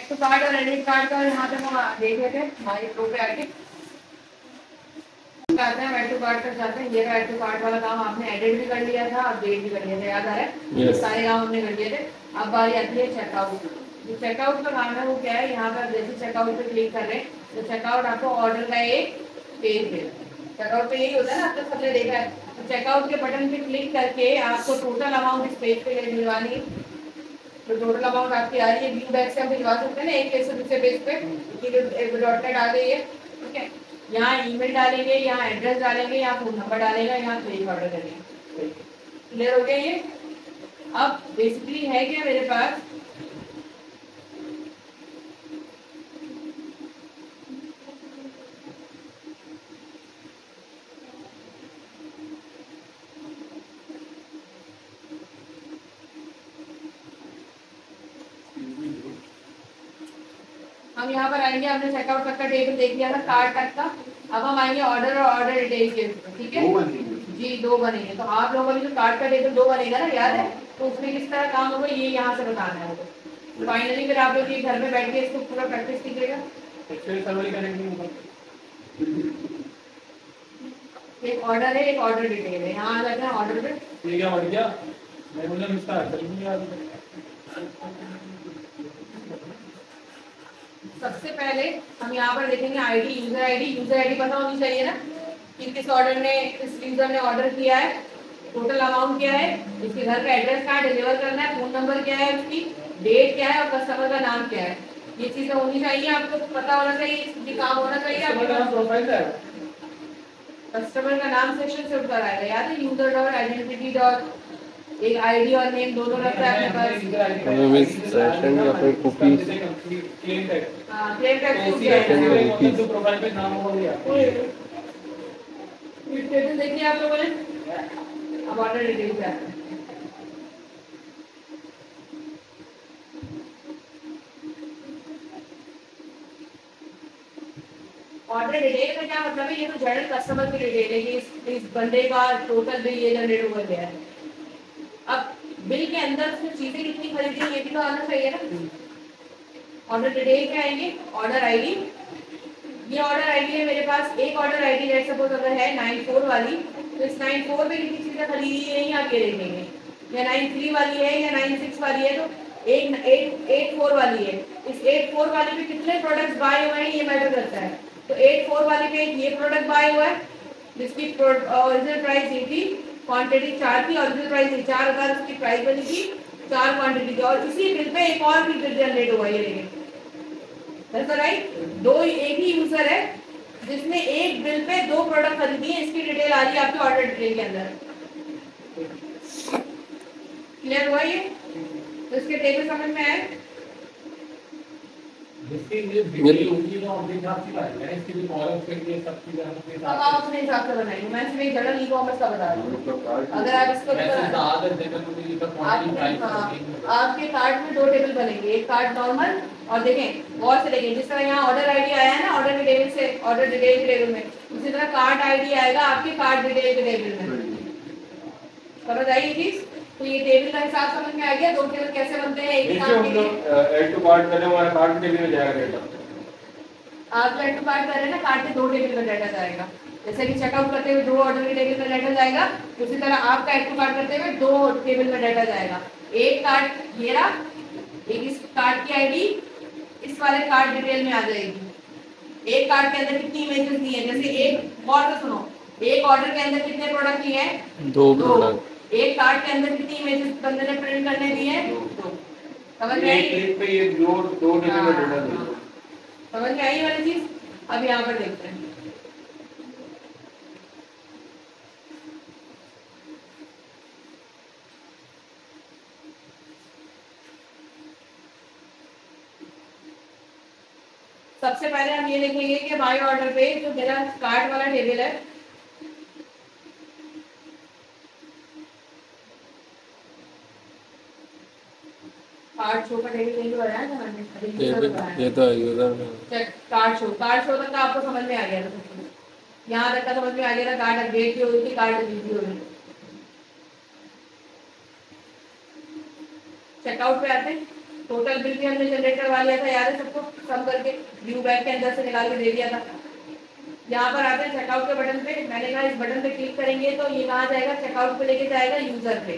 Add to card और edit card का यहाँ तक हम देख रहे थे हमारी प्रो पे आके आते हैं। एड टू कार्ड तक जाते हैं। ये एड टू कार्ड वाला काम आपने एडिट भी कर लिया था, अपडेट भी कर लिया था, याद आ रहा है? yes. सारे काम हमने कर लिए थे। अब बारी आती है चेकआउट। जो चेकआउट का काम है वो क्या है, यहाँ पर जैसे चेकआउट पे क्लिक कर रहे हैं तो चेकआउट आपको ऑर्डर का एक पेज देगा। चेकआउट पे यही होता है ना, अब तक सबने देखा है। तो चेकआउट के बटन पे क्लिक करके आपको टोटल अमाउंट इस पेज पे भिजवानी है। तो टोटल अमाउंट आपकी आ रही है, व्यू बैक से हम भिजवा सकते हैं ना, एक पेज से दूसरे पेज पे डॉट नेट आ गई है। ठीक है, यहाँ ईमेल डालेंगे, यहाँ एड्रेस डालेंगे, यहाँ फोन नंबर डालेगा, यहाँ प्लेस ऑर्डर करेंगे। क्लियर हो गया ये? अब बेसिकली है क्या मेरे पास, हम यहाँ पर आएंगे। हमने चेकआउट तक का टेबल देख लिया था, कार्ड तक का। अब हम आएंगे ऑर्डर और ऑर्डर डिटेल के, ठीक है जी, दो बनेंगे। तो आप लोगों को जो कार्ड का टेबल दो बनेगा ना, याद है? तो उसमें किस तरह काम होगा ये यहाँ से बताना है। तो फाइनली फिर आप लोग ये घर में बैठ के इसको पूरा प्रैक्टिस कीजिएगा। एक ऑर्डर है, एक ऑर्डर डिटेल है। यहाँ आ जाते हैं ऑर्डर पे। ये क्या बढ़ गया? मैं बोला इसका नहीं याद। सबसे पहले हम यहाँ पर देखेंगे ID, user ID. User ID पता होनी चाहिए ना कि किस ऑर्डर ने, किस यूजर ने ऑर्डर किया है, टोटल अमाउंट क्या है, इसके घर का एड्रेस कहाँ डिलीवर करना है, फोन नंबर क्या है, उसकी डेट क्या है और कस्टमर का नाम क्या है। ये चीजें होनी चाहिए, आपको पता होना चाहिए, ये काम होना चाहिए। कस्टमर का नाम सेक्शन से उठकर आएगा, याद है? यूजर डॉट आइडेंटिटी डॉट, एक आईडी और नेम दोनों रहता है आपके पास। हमें मिस सेशन या फिर कुकीज, क्लेम टैग, हां क्लेम टैग जो प्रोफाइल पे नाम हो गया। डिटेल देखिए आप लोगों ने। अब ऑर्डर डिटेल क्या है, ऑर्डर डिटेल का क्या मतलब है? ये तो जनरल कस्टमर की डिटेल है कि इस बंदे का टोटल बिल ये जनरेट हुआ गया है। अब बिल के अंदर उसने चीजें कितनी खरीदी है ये भी तो आना चाहिए ना। ऑर्डर डिटेल क्या आएंगे, ऑर्डर आईडी। ये ऑर्डर आईडी है मेरे पास। एक ऑर्डर आईडी जैसे सपोज अगर है 94 वाली, तो इस 94 में कितनी चीजें खरीदी है यहाँ पे देखेंगे, या 93 वाली है या 96 वाली है, तो एक 84 वाली है। इस 84 वाली पे कितने प्रोडक्ट्स बाय हुए हैं ये मैटर करता है। तो 84 वाली पे ये प्रोडक्ट बाय हुआ है जिसकी ओरिजिनल प्राइस ये थी, क्वांटिटी 4 थी, ओरिजिनल प्राइस 4000 उसकी प्राइस बनी थी, 4 क्वांटिटी थी। और इसी बिल पे एक और भी बिल जनरेट हुआ, ये देखिए राइट। दो एक ही यूजर है जिसने एक बिल पे दो प्रोडक्ट खरीदी है, इसकी डिटेल आ रही है आपके ऑर्डर डिटेल के अंदर। क्लियर हुआ ये? तो इसके टेबल समझ में आए? जिसके लिए बिल होगी वो अपने हिसाब से बनाएगा, इसके लिए कॉलम के लिए सब चीजें अपने अब आप अपने हिसाब से बनाएंगे। मैं सिर्फ एक जनरल ई-कॉमर्स का बता रही हूँ। अगर आप इसको आपके कार्ड में दो टेबल बनेंगे, एक कार्ड नॉर्मल और देखें गौर से देखें, जिस तरह यहाँ ऑर्डर आईडी आया है ना ऑर्डर डिटेल से, ऑर्डर डिटेल के टेबल में, उसी तरह कार्ड आईडी आएगा आपके कार्ड डिटेल के टेबल में। समझ आई ये चीज? तो ये टेबल का हिसाब समझ में आ गया। दो टेबल कैसे बनते हैं, एक काम के लिए ऐड टू कार्ड करें हमारा कार्ड टेबल में जाएगा डेटा। आप जो ऐड टू कार्ड कर रहे हैं ना, कार्ड के दो टेबल में डाटा जाएगा। जैसे कि चेकआउट करते हुए दो ऑर्डर के टेबल में डाटा जाएगा, उसी तरह आपका ऐड टू कार्ड करते हुए दो टेबल में डाटा जाएगा। एक कार्ड ये रहा, एक इस कार्ड की आईडी इस वाले कार्ड डिटेल में आ जाएगी। एक कार्ड के अंदर कितनी इमेजेस दी है, जैसे एक और सुनो, एक ऑर्डर के अंदर कितने प्रोडक्ट दिए हैं, दो प्रोडक्ट। एक कार्ड के अंदर कितनी इमेजेस बंदे ने प्रिंट करने दी है, दो। समझ में आई? एक पे ये दो टेबल में डाटा दे। समझ में आई वाली चीज? अब यहाँ पर देखते हैं। सबसे पहले हम ये देखेंगे कि बाय ऑर्डर पे जो मेरा कार्ट वाला टेबल है, कार्ड शो का टेबल नहीं बनाया था मैंने, ये तो यूजर में कार्ड शो तक का आपको समझ में आ गया था। यहाँ तक का समझ में आ गया था, कार्ड अपडेट की हुई थी, कार्ड डिलीट की हुई थी। चेकआउट पे आते हैं टोटल बिल भी हमने जनरेट करवा लिया था, याद है सबको, सम करके व्यू बैग के अंदर से निकाल के दे दिया था। यहाँ पर आते हैं चेकआउट के बटन पे, मैंने कहा इस बटन पे क्लिक करेंगे तो ये कहाँ जाएगा, चेकआउट पे लेके जाएगा, यूजर पे।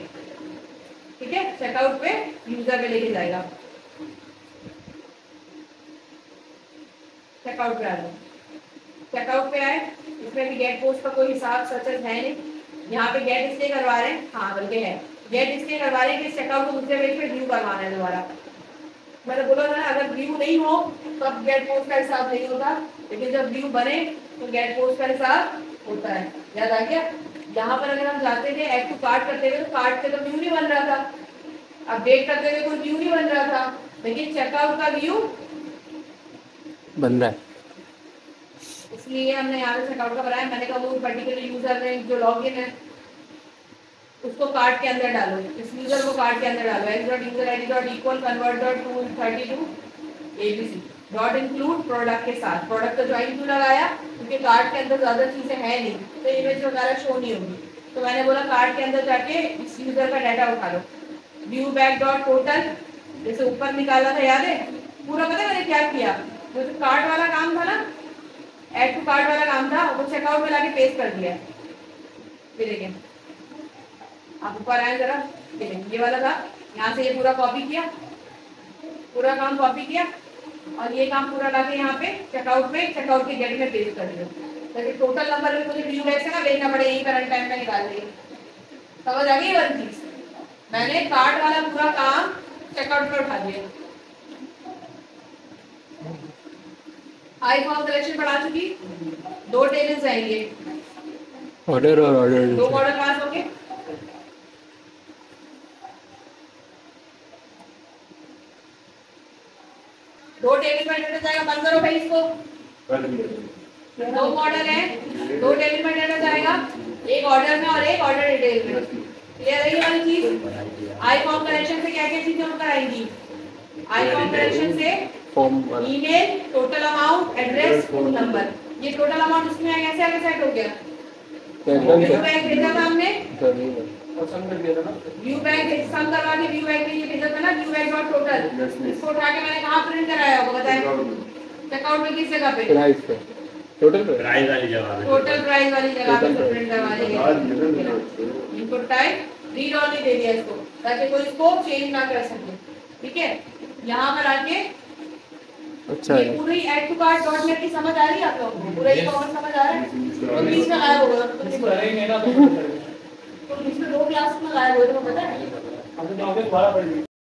ठीक है, चेकआउट पे यूजर पे लेके जाएगा। चेकआउट पे आ जाओ, चेकआउट पे आए, इसमें भी गेट पोस्ट का कोई हिसाब सच है नहीं। यहाँ पे गेट इसलिए करवा रहे हैं, हाँ बल्कि है, गेट इसलिए करवा रहे हैं कि चेकआउट को दूसरे पेज पे व्यू करवाना है दोबारा। मैंने बोला था अगर व्यू नहीं हो तब गेट पोस्ट का हिसाब नहीं होता, लेकिन जब व्यू बने तो गेट पोस्ट का हिसाब होता है। याद आ गया? यहाँ पर अगर हम जाते थे ऐड टू कार्ट करते हुए तो कार्ट पे तो व्यू नहीं बन रहा था, अपडेट करते हुए कोई व्यू नहीं बन रहा था, लेकिन चेकआउट का व्यू बन रहा है। इसलिए हमने यहाँ पे चेकआउट का बनाया। मैंने कहा वो पर्टिकुलर यूजर ने जो लॉगिन है उसको कार्ट के अंदर डालो, इस यूजर को कार्ट के अंदर डालो, x.user.id.equal convert.tool32 abc dot include product के साथ। प्रोडक्ट तो ज्वाइन क्यों लगाया, क्योंकि कार्ट के अंदर ज्यादा चीजें हैं नहीं तो इमेज वगैरह शो नहीं होगी, तो मैंने बोला कार्ट के अंदर जाके इस यूजर का डाटा उठा लो। व्यू बैक डॉट टोटल जैसे ऊपर निकाला था, याद है पूरा? पता है मैंने क्या किया, जो कार्ट वाला काम था ना, ऐड टू कार्ट वाला काम था, वो चेकआउट में लाके पेस्ट कर दिया। ये देखिए, आप ऊपर आए जरा, ये वाला था, यहाँ से ये पूरा कॉपी किया, पूरा काम कॉपी किया और ये काम पूरा लाके यहाँ पे चेकआउट के गेट में पेस्ट कर दिया, ताकि टोटल नंबर में मुझे व्यू बैक से ना देखना पड़े, यही करंट टाइम में निकाल देंगे। समझ आ गई ये वाली चीज? मैंने कार्ट वाला पूरा काम चेकआउट पे उठा दिया। आई फॉर्म कलेक्शन पढ़ा चुकी, 2 टेबल्स आएंगे, ऑर्डर और ऑर्डर 2 मॉडल पास हो गए। दो टेबल में डाटा जाएगा, बंद करो भाई इसको। 2 मॉडल है, 2 टेबल में डाटा जाएगा, एक ऑर्डर में और एक ऑर्डर डिटेल में। क्लियर है ये वाली चीज? आई फॉर्म कलेक्शन से क्या क्या चीजें होकर आएंगी? आई फॉर्म कलेक्शन से form email, total amount, address, phone number. ये टोटल अमाउंट इसमें कैसे आगे सेट हो गया? व्यू बैग भेजा था हमने, व्यू बैग सम करवा के व्यू बैग में ये भेजा था ना, व्यू बैग डॉट टोटल। इसको उठा के मैंने कहाँ प्रिंट कराया होगा बताएं? चेकआउट में किस जगह पे? प्राइस पे, टोटल प्राइस वाली जगह पे, टोटल प्राइस वाली जगह पे प्रिंट करवा देंगे। इनपुट टाइप रीड ऑनली दे दिया इसको, ताकि कोई इसको चेंज ना कर सके। ठीक है, यहाँ पर आके अच्छा ये है। पूरी add to cart dot net की समझ आ रही है आप लोगों को? पूरा ये कॉमन समझ आ रहा है? तो बीच में गायब होगा, तो बीच में 2 क्लास में गायब हो, तो पता है?